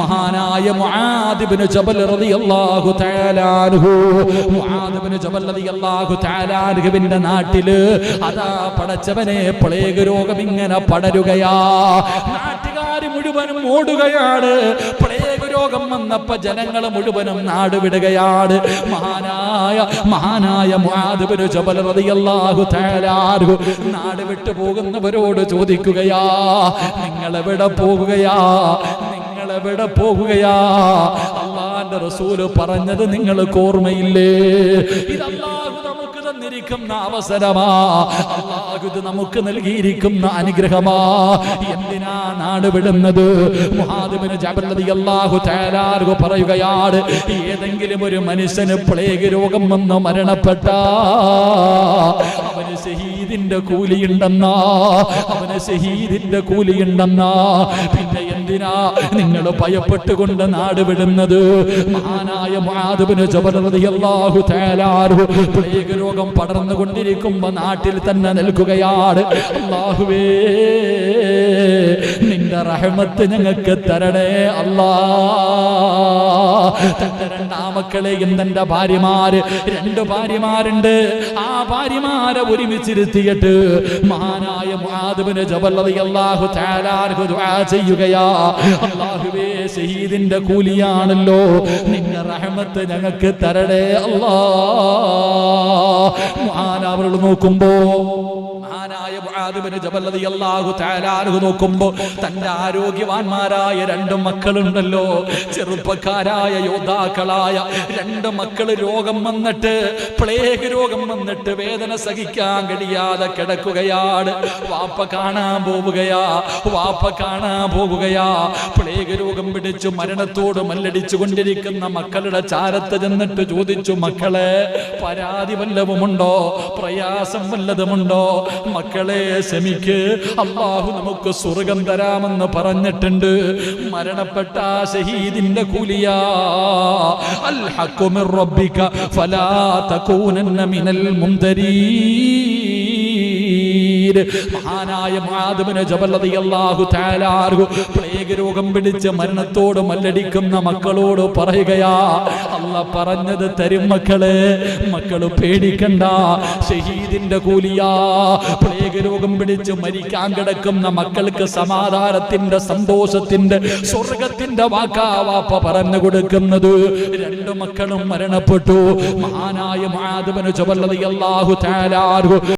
മഹാനായ മുആദ് ഇബ്നു ജബൽ റളിയല്ലാഹു തആല അൻഹു, മുആദ് ഇബ്നു ജബൽ റളിയല്ലാഹു തആല അൻഹുവിന്റെ നാട്ടില് അതാ പടച്ചവനെ പ്ലേഗ് രോഗം ഇങ്ങനെ പടരുകയാ. നാട്ടുകാർ മുഴുവനും ഓടുകയാണ്. പ്ലേഗ് രോഗം വന്നപ്പോ ജനങ്ങൾ മുഴുവനും നാട് വിടുകയാണ്. മഹാനായ മുആദ് ഇബ്നു ജബൽ റളിയല്ലാഹു തആല അൻഹു നാട് വിട്ടു പോകുന്നവരോട് ചോദിക്കുകയാ, നിങ്ങൾ എവിടെ പോകുകയാ? എവിടെ പോകുകയാ? അല്ലാഹുവിന്റെ റസൂല് പറഞ്ഞത് നിങ്ങൾക്ക് ഓർമ്മയില്ലേ? ഇത് അല്ലാഹു നമുക്ക് തന്നിരിക്കുന്ന അവസരമാ, അല്ലാഹു ഇത് നമുക്ക് നൽകിയിരിക്കുന്ന അനുഗ്രഹമാ. എന്തിനാ നാട് വിടുന്നത്? മുആദ് ഇബ്നു ജബൽ റളിയല്ലാഹു തആല അൻഹു പറയുകയാണ്, ഏതെങ്കിലും ഒരു മനുഷ്യന് പ്ലേഗ് രോഗം വന്ന് മരണപ്പെട്ടാ അവന് ഷഹീദിന്റെ കൂലിയുണ്ടെന്നാ, അവന് ഷഹീദിന്റെ കൂലിയുണ്ടെന്നാ. പിന്നെ എന്തിനാ നിങ്ങൾ ഭയപ്പെട്ടുകൊണ്ട് നാട് വിടുന്നത്? മഹാനായ മുആദ് ഇബ്നു ജബൽ റളിയല്ലാഹു തആല അൻഹു പ്ലേഗ് രോഗം പടർന്നുകൊണ്ടിരിക്കുമ്പോ നാട്ടിൽ തന്നെ നിൽക്കുകയാണ്. അല്ലാഹുവേ, നിന്റെ റഹ്മത്ത് ഞങ്ങൾക്ക് തരണേ അല്ലാഹ്. തന്റെ രണ്ടാമക്കളെയും തന്റെ ഭാര്യമാര്, 2 ഭാര്യമാരുണ്ട്, ആ ഭാര്യമാരെ ഒരുമിച്ചിരുത്തിയിട്ട് മഹാനായ മുആദ് ഇബ്നു ജബൽ റളിയല്ലാഹു തആല അൻഹു ദുആ ചെയ്യുകയാ, അല്ലാഹുവേ, ഷഹീദിന്റെ കൂലിയാണല്ലോ, നിന്റെ റഹ്മത്ത് ഞങ്ങൾക്ക് തരണേ അല്ലാഹ്. മഹാനവറുകൾ നോക്കുമ്പോ, മഹാനായ മുആദ് ഇബ്നു ജബൽ റളിയല്ലാഹു തആല അൻഹു നോക്കുമ്പോ തന്റെ ആരോഗ്യവാന്മാരായ 2 മക്കളുണ്ടല്ലോ, ചെറുപ്പക്കാരായ യോദ്ധാക്കളായ 2 മക്കള് രോഗം വന്നിട്ട്, പ്ലേഗ് രോഗം വന്നിട്ട് വേദന സഹിക്കാൻ കഴിയാതെ കിടക്കുകയാണ്. വാപ്പ കാണാൻ പോവുകയാ. പ്ലേഗ് രോഗം പിടിച്ചു മരണത്തോട് മല്ലടിച്ചു കൊണ്ടിരിക്കുന്ന മക്കളുടെ ചാരത്ത് ചെന്നിട്ട് ചോദിച്ചു, മക്കളെ, പരാതി വല്ലതുമുണ്ടോ? പ്രയാസം വല്ലതുമുണ്ടോ? മക്കളെ, ക്ഷമിക്ക്, അല്ലാഹു നമുക്ക് സ്വർഗം തരാമെന്ന് പറഞ്ഞിട്ടുണ്ട്. മരണപ്പെട്ട ഷഹീദിന്റെ കൂലിയാ. അൽ ഹഖ്ഖു മിർ റബ്ബിക ഫലാ തകൂനന്ന മിനൽ മുംതരീൻ. മഹാനായ മുആദ് ഇബ്നു ജബൽ റളിയല്ലാഹു തആല അൻഹു പ്ലേഗ് രോഗം പിടിച്ച് മരണത്തോട് മല്ലടിക്കുന്ന മക്കളോട് പറയുകയാ, അല്ലാഹ് പറഞ്ഞത് തരും മക്കളെ, മക്കള് പേടിക്കണ്ട, ഷഹീദിന്റെ കൂലിയാ. പ്ലേഗ് രോഗം പിടിച്ച് മരിക്കാൻ കിടക്കുന്ന മക്കൾക്ക് സമാധാനത്തിന്റെ, സന്തോഷത്തിന്റെ, സ്വർഗത്തിന്റെ വാക്കാ വാപ്പ പറഞ്ഞു കൊടുക്കുന്നത്. 2 മക്കളും മരണപ്പെട്ടു. മഹാനായ മുആദ് ഇബ്നു ജബൽ റളിയല്ലാഹു തആല അൻഹു